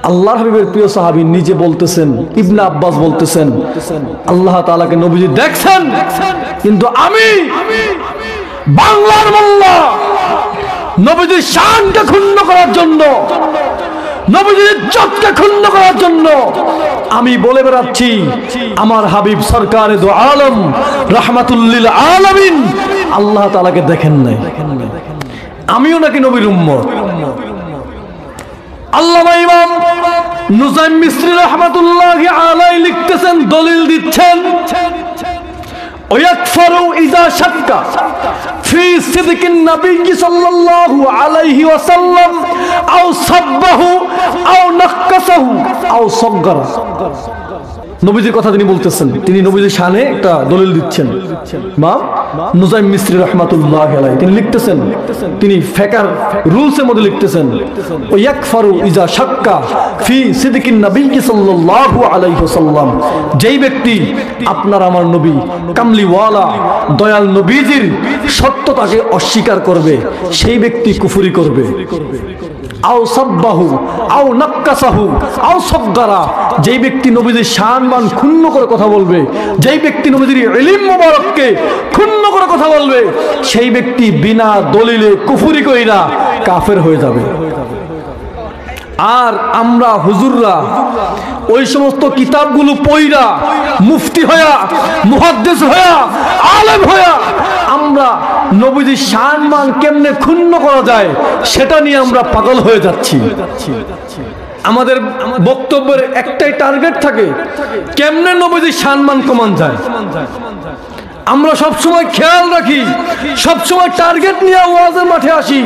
আল্লাহর হাবিবের প্রিয় সাহাবী নিজে বলতেছেন, ইবনে আব্বাস বলতেছেন, আল্লাহ তাআলাকে নবীজি দেখছেন, কিন্তু আমি বাংলার মোল্লা নবীজির শানকে ক্ষুণ্ণ করার জন্য, নবীজির ইজ্জতকে ক্ষুণ্ণ করার জন্য আমি বলে বেড়াচ্ছি আমার হাবিব সরকারে দো আলম রাহমাতুল লিল আলামিন আল্লাহ তাআলাকে দেখেন নাই, আমিও নাকি নবীর উম্মত। আল্লামা ইমাম নুজাইম মিসরি রাহমাতুল্লাহি আলাইহি লিখতেছেন, দলিল দিচ্ছেন, ওয়াকফারু ইযা শাক্কা ফি সিদকিন নবী সাল্লাল্লাহু আলাইহি ওয়াসাল্লাম আও সাব্বাহু আও নাক্কাসাহু আও সাগগারা। নবীজির কথা তিনি বলতেছেন, তিনি নবীজির শানে একটা দলিল দিচ্ছেন। ইমাম নুজাইম মিসরি রাহমাতুল্লাহি আলাইহি তিনি লিখতেছেন, তিনি ফিকর রুলসের মধ্যে লিখতেছেন, ওয়াকফারু ইযা শাক্কা ফি সিদকিন নবী সাল্লাল্লাহু আলাইহি ওয়াসাল্লাম, যেই ব্যক্তি আপনার আমার নবী কামলিওয়ালা দয়াল নবীজির সত্যতাকে অস্বীকার করবে সেই ব্যক্তি কুফরি করবে। আও সাব্বাহু আও নাক্কাসাহু আও সাগগারা, যেই ব্যক্তি নবীজির শানমান ক্ষুণ্ণ করে কথা বলবে, যেই ব্যক্তি নবীজির ইলম মুবারককে ক্ষুণ্ণ করে কথা বলবে, সেই ব্যক্তি বিনা দলিলে কুফরি কইরা কাফের হয়ে যাবে। আর আমরা হুজুররা ওই সমস্ত কিতাবগুলো পড়া মুফতি হয়া, মুহাদ্দিস হয়া, আলেম হয়া আমরা নবীজির শানমান কেমনে ক্ষুণ্ণ করা যায় সেটা নিয়ে আমরা পাগল হয়ে যাচ্ছি। আমাদের বক্তব্যের একটাই টার্গেট থাকে, কেমনে নবীজির শানমান কমান যায়। আমরা সবসময় খেয়াল রাখি, সবসময় টার্গেট নিয়ে ওয়াজের মাঠে আসি,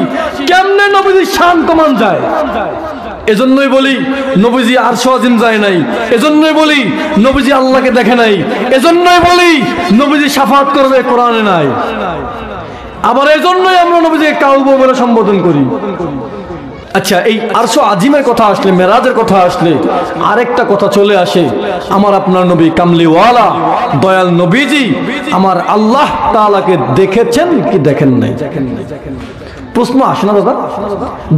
কেমনে নবীজির শান কমান যায়। এজন্যই বলি নবীজি আরশ আজিম যায় নাই, এজন্যই বলি নবীজি আল্লাহকে দেখে নাই, এজন্যই বলি নবীজি শাফাত করবে কোরআনে নাই। আবার এজন্যই আমরা নবীজিকে কাউবু বলে সম্বোধন করি। আচ্ছা, এই আরশ আজিমের কথা আসলে, মেরাজের কথা আসলে আরেকটা কথা চলে আসে, আমার আপনার নবী কামলিওয়ালা দয়াল নবীজি আমার আল্লাহ তাআলাকে দেখেছেন কি দেখেন নাই? প্রশ্ন আসে না দাদা?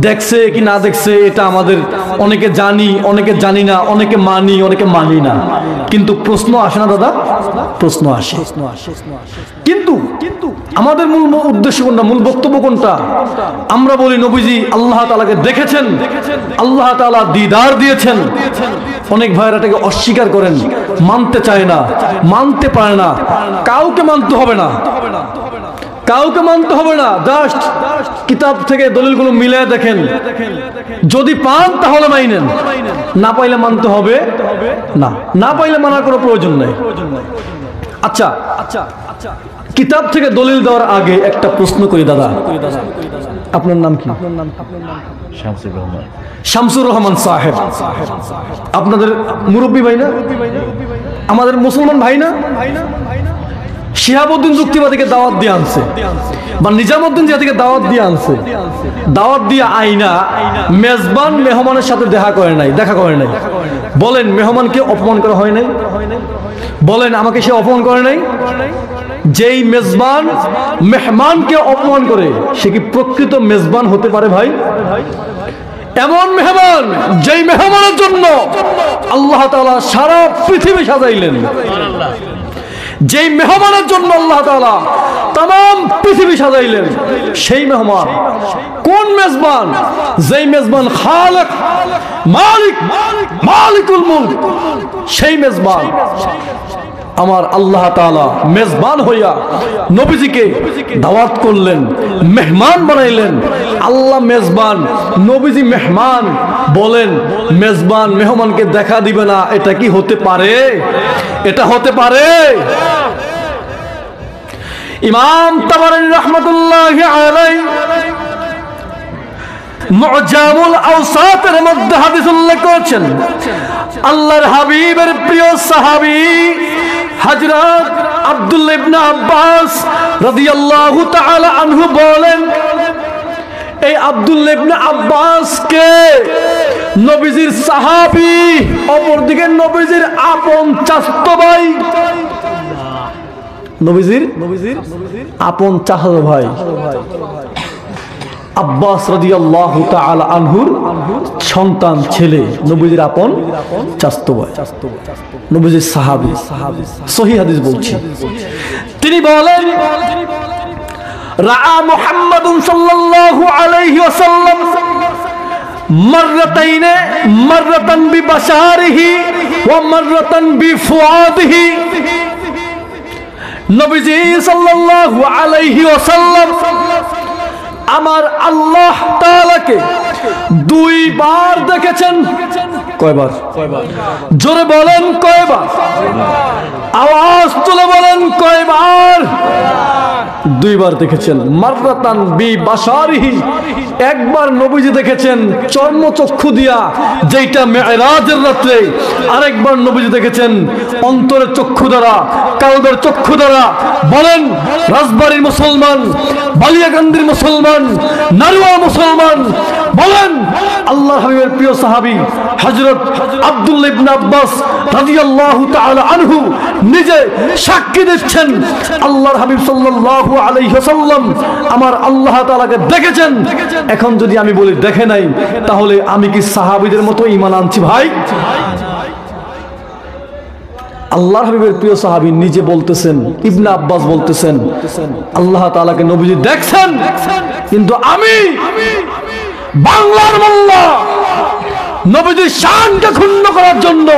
দেখছে কি না দেখছে এটা আমাদের অনেকে জানি, অনেকে জানি না, অনেকে মানি, অনেকে মানি না, কিন্তু প্রশ্ন আসে না দাদা? প্রশ্ন আসে। কিন্তু আমাদের মূল উদ্দেশ্য কোনটা, মূল বক্তব্য কোনটা? আমরা বলি নবীজি আল্লাহ তাআলাকে দেখেছেন, আল্লাহ তাআলা দিদার দিয়েছেন। অনেক ভাইরা এটাকে অস্বীকার করেন, মানতে চায় না, মানতে পারে না। কাউকে মানতে হবে না, কাউকে মানতে হবে না, জাস্ট কিতাব থেকে দলিলগুলো মিলিয়ে দেখেন, যদি পান তাহলে মাইনেন, না পাইলে মানতে হবে না, না পাইলে মানার কোনো প্রয়োজন নাই। আচ্ছা, কিতাব থেকে দলিল দেওয়ার আগে একটা প্রশ্ন করি দাদা, আপনার নাম কি? শামসুর রহমান সাহেব, আপনাদের মুরব্বী ভাই না? আমাদের মুসলমান ভাই না? শিহাবুদ্দিন যুক্তিবাদীকে দাওয়াত দিয়ে আনছে, বা নিজামুদ্দিন জাতিকে দাওয়াত দিয়ে আনছে, দাওয়াত দিয়ে আইনা মেজবান মেহমানের সাথে দেখা করে নাই। বলেন মেহমানকে অপমান করা হয় নাই? বলেন আমাকে সে অপমান করে নাই? যেই মেজবান মেহমানকে অপমান করে সে কি প্রকৃত মেজবান হতে পারে ভাই? এমন মেহমান যেই মেহমানের জন্য আল্লাহ তাআলা সারা পৃথিবী সাজাইলেন, যেই মেহমানের জন্য আল্লাহ তাআলা तमाम পৃথিবী সাজাইলেন, সেই মেহমান কোন মেজবান? যেই মেজবান খালিক মালিক মালিকুল মুলক, সেই মেজবান আমার আল্লাহ তাআলা মেজবান হইয়া নবীজিকে দাওয়াত করলেন, মেহমান বানাইলেন। আল্লাহ মেজবান, নবীজি মেহমান। বলেন মেজবান মেহমানকে দেখা দিবে না, এটা কি হতে পারে? এটা হতে পারে? ইমাম তাবারানী রাহমাতুল্লাহি আলাইহি মুজামুল আওসাতের মধ্যে হাদিস উল্লেখ করেছেন, আল্লাহর হাবিবের প্রিয় সাহাবী হযরত আব্দুল্লাহ ইবনে আব্বাস রাদিয়াল্লাহু তাআলা আনহু বলেন, এই আব্দুল্লাহ ইবনে আব্বাস কে নবীজির সাহাবী, অপরদিকে নবীজির আপন চাচাতো ভাই, নবীজির আপন চাচাতো ভাই। আব্বাস রাদিয়াল্লাহু তাআলা আনহুর সন্তান ছেলে, নবীজির আপন চাচতো ভাই, নবীজির সাহাবী, সহিহ হাদিস বলছি। তিনি বলেন, রাআ মুহাম্মাদুন সাল্লাল্লাহু আলাইহি ওয়াসাল্লাম মাররাতাইন, মাররাতান বিবাশারিহি ওয়া মাররাতান বিফুআদিহি। নবীজি সাল্লাল্লাহু আলাইহি ওয়াসাল্লাম আমার আল্লাহ তাআলাকে দুইবার দেখেছেন। কয়বার? জোরে বলেন কয়বার? আওয়াজ তুলে বলেন কয়বার? দুইবার দেখেছেন। মাররাতান বিবাশারিহি, একবার নবীজি দেখেছেন চর্মচক্ষু দিয়া, যেটা মেরাজের রাত্রে। আরেকবার নবীজি দেখেছেন অন্তরের চক্ষু দ্বারা, কালবের চক্ষু দ্বারা। বলেন, রাজবাড়ির মুসলমান, বালিয়াকান্দির মুসলমান, নারুয়া মুসলমান, বলেন আল্লাহর হাবিবের প্রিয় সাহাবী হযরত আব্দুল্লাহ ইবনে আব্বাস রাদিয়াল্লাহু তাআলা আনহু নিজে সাক্ষী দিচ্ছেন, আল্লাহর হাবিব সাল্লাল্লাহু আলাইহি ওয়াসাল্লাম আমার আল্লাহ তাআলাকে দেখেছেন। এখন যদি আমি বলি দেখে নাই, তাহলে আমি কি সাহাবীদের মতো ঈমান আনছি ভাই? আল্লাহর হাবিবের প্রিয় সাহাবী নিজে বলতেছেন, ইবনে আব্বাস বলতেছেন আল্লাহ তাআলাকে নবীজি দেখছেন, কিন্তু আমি বাংলার মোল্লা নবীজির শানকে ক্ষুণ্ণ করার জন্য,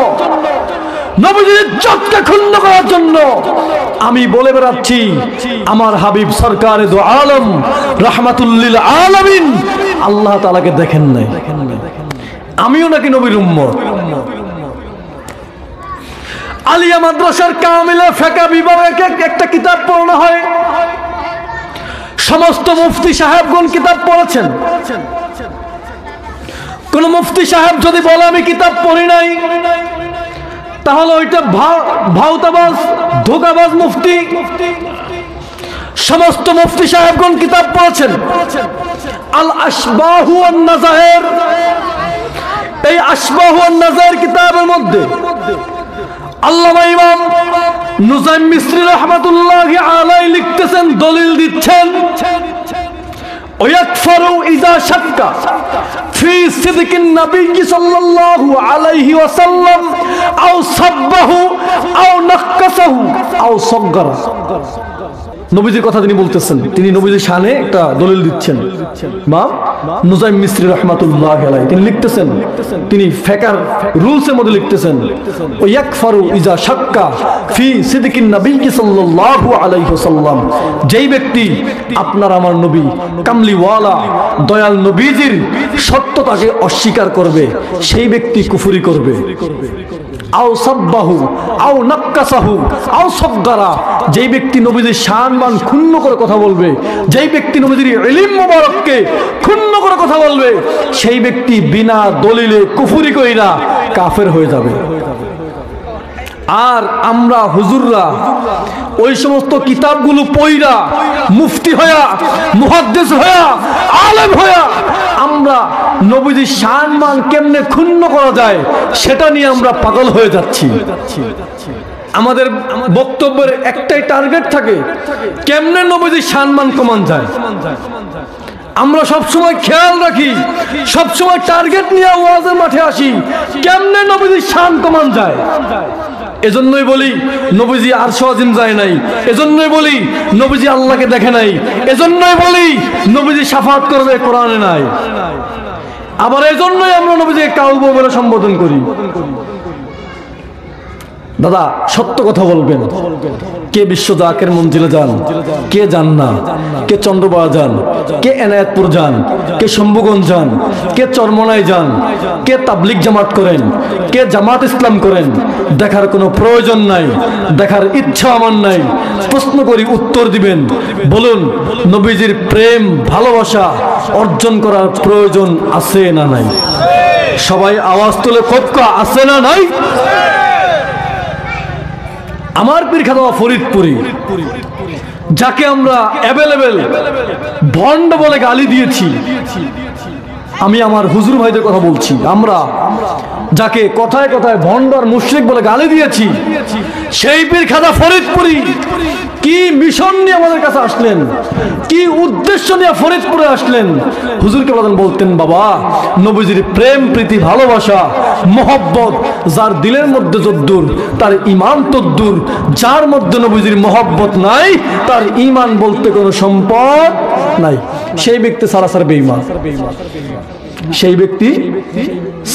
নবীজির ইজ্জতকে ক্ষুণ্ণ করার জন্য আমি বলে বেড়াচ্ছি আমার হাবিব সরকারে দো আলম রাহমাতুল লিল আলামিন আল্লাহ তাআলাকে দেখেন নাই। আমিও নাকি নবীর উম্মত। আলিয়া মাদ্রাসার কামিলা ফিকহ বিভাগে একটা কিতাব পড়ানো হয়, সমস্ত মুফতি সাহেবগণ কিতাব পড়েছেন। কোন মুফতি সাহেব যদি বলে আমি কিতাব পড়ি নাই, তাহলে ওইটা ভাওতাবাজ, ধোকাবাজ মুফতি। সমস্ত মুফতি সাহেবগণ কিতাব পড়েছেন। আল আশবাহু ওয়ান নাযায়ের, এই আশবাহু ওয়ান নাযায়ের কিতাবের মধ্যে আল্লামা ইমাম নুজাইম মিসরি রাহমাতুল্লাহি আলাইহি লিখতেছেন, দলিল দিচ্ছেন, ওয়াকফারু ইযা শাক্কা ফি সিদকিন নবী সাল্লাল্লাহু আলাইহি ওয়াসাল্লাম আও সাব্বাহু আও নাক্কাসাহু আও সাগগারা। নবীজির কথা তিনি বলতেছেন, তিনি নবীজির শানে একটা দলিল দিচ্ছেন। মা নুজাইম মিসরি রাহমাতুল্লাহি আলাইহি তিনি লিখতেছেন, তিনি ফিকহ রুলসের মধ্যে লিখতেছেন, ওয়াকফারু ইযা শাক্কা ফি সিদকিন নবী সাল্লাল্লাহু আলাইহি ওয়াসাল্লাম, যেই ব্যক্তি আপনার আমার নবী কামলিওয়ালা দয়াল নবীজির সত্যতাকে অস্বীকার করবে, সেই ব্যক্তি কুফরি করবে। আও সাব্বাহু আও নাক্কাসাহু আও সাগগারা, যেই ব্যক্তি নবীজির শানমান ক্ষুণ্ণ করে কথা বলবে, যেই ব্যক্তি নবীজির ইলম মুবারককে ক্ষুণ্ণ করে কথা বলবে, সেই ব্যক্তি বিনা দলিলে কুফরি কইরা কাফের হয়ে যাবে। আর আমরা হুজুররা ওই সমস্ত কিতাবগুলো পড়া মুফতি হয়া, মুহাদ্দিস হয়া, আলেম হয়া আমরা নবীজির শানমান কেমনে ক্ষুণ্ণ করা যায় সেটা নিয়ে আমরা পাগল হয়ে যাচ্ছি। আমাদের বক্তব্যের একটাই টার্গেট থাকে, কেমনে নবীজির শানমান কমান যায়। আমরা সবসময় খেয়াল রাখি, সবসময় টার্গেট নিয়ে ওয়াজের মাঠে আসি, কেমনে নবীজির শান কমান যায়। এজন্যই বলি নবীজি আরশ আজিম যায় নাই, এজন্যই বলি নবীজি আল্লাহকে দেখে নাই, এজন্যই বলি নবীজি শাফাত করবে কোরআনে নাই। আবার এজন্যই আমরা নবীজিকে কাউবো বলে সম্বোধন করি। দাদা সত্য কথা বলবেন, কে বিশ্ব জাকের মঞ্জিলে যান, কে যান না, কে চন্দ্রপাড়া যান, কে এনায়েতপুর যান, কে শম্ভুগঞ্জ যান, কে চরমনাই যান, কে তাবলিগ জামাত করেন, কে জামাত ইসলাম করেন, দেখার কোনো প্রয়োজন নাই, দেখার ইচ্ছা আমার নাই। প্রশ্ন করি, উত্তর দিবেন। বলুন, নবীজির প্রেম ভালোবাসা অর্জন করার প্রয়োজন আছে না নাই? সবাই আওয়াজ তুলে কোক্কা আছে না নাই? আমার পীর খাদা ফরিদপুরি, যাকে আমরা অ্যাভেলেবেল ভণ্ড বলে গালি দিয়েছি, আমি আমার হুজুর ভাইদের কথা বলছি, আমরা যাকে কথায় কথায় ভণ্ড আর মুশরিক বলে গালি দিয়েছি, সেই পীর খাদা ফরিদপুরি কি মিশন নিয়ে আমাদের কাছে আসলেন, কি উদ্দেশ্য নিয়ে ফরিদপুরে আসলেন। হুজুরকে বলতেন, বাবা নবীজির প্রেম প্রীতি ভালোবাসা মহব্বত যার দিলের মধ্যে যদ্দূর তার ঈমান তদ্দূর, যার মধ্যে নবীজির মহব্বত নাই তার ঈমান বলতে কোনো সম্পদ নাই। সেই ব্যক্তি সারাসার বেঈমান, সেই ব্যক্তি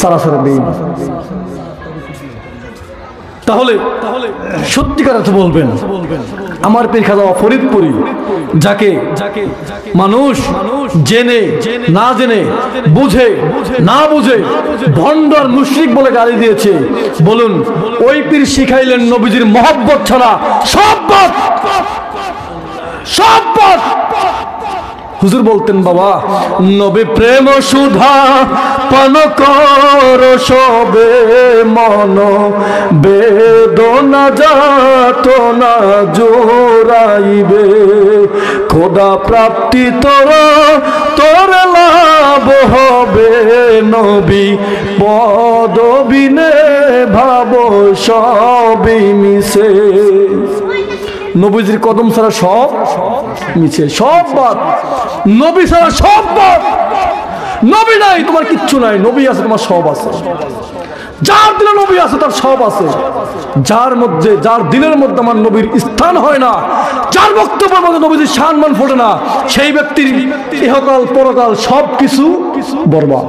সারাসার বেঈমান। তাহলে সত্যিকার অর্থে বলবেন আমার পীর খাজা ফরিদপুরি, যাকে মানুষ জেনে না জেনে, বুঝে না বুঝে ভণ্ড আর মুশরিক বলে গালি দিয়েছে, বলুন ওই পীর শিখাইলেন নবীজির মহব্বত ছাড়া সব বাদ, সব বাদ। হুজুর বলতেন, বাবা নবী প্রেম সুধা পান কর সবে, মন বেদনা যাতনা জোরাইবে, খোদা প্রাপ্তি তোর লাভ হবে, নবী পদবিনে ভাব সবই মিশে। নবীজির কদম ছাড়া সব মিছে, সব বাদ। নবী ছাড়া সব বাদ। নবী নাই তোমার কিচ্ছু নাই, নবী আছে তোমার সব আছে। যার দিলে নবী আছে তার সব আছে। যার দিলের মধ্যে আমার নবীর স্থান হয় না, যার বক্তব্যের মধ্যে নবীজির সম্মান ফোটে না, সেই ব্যক্তির ইহকাল পরকাল সব কিছু বরবাদ।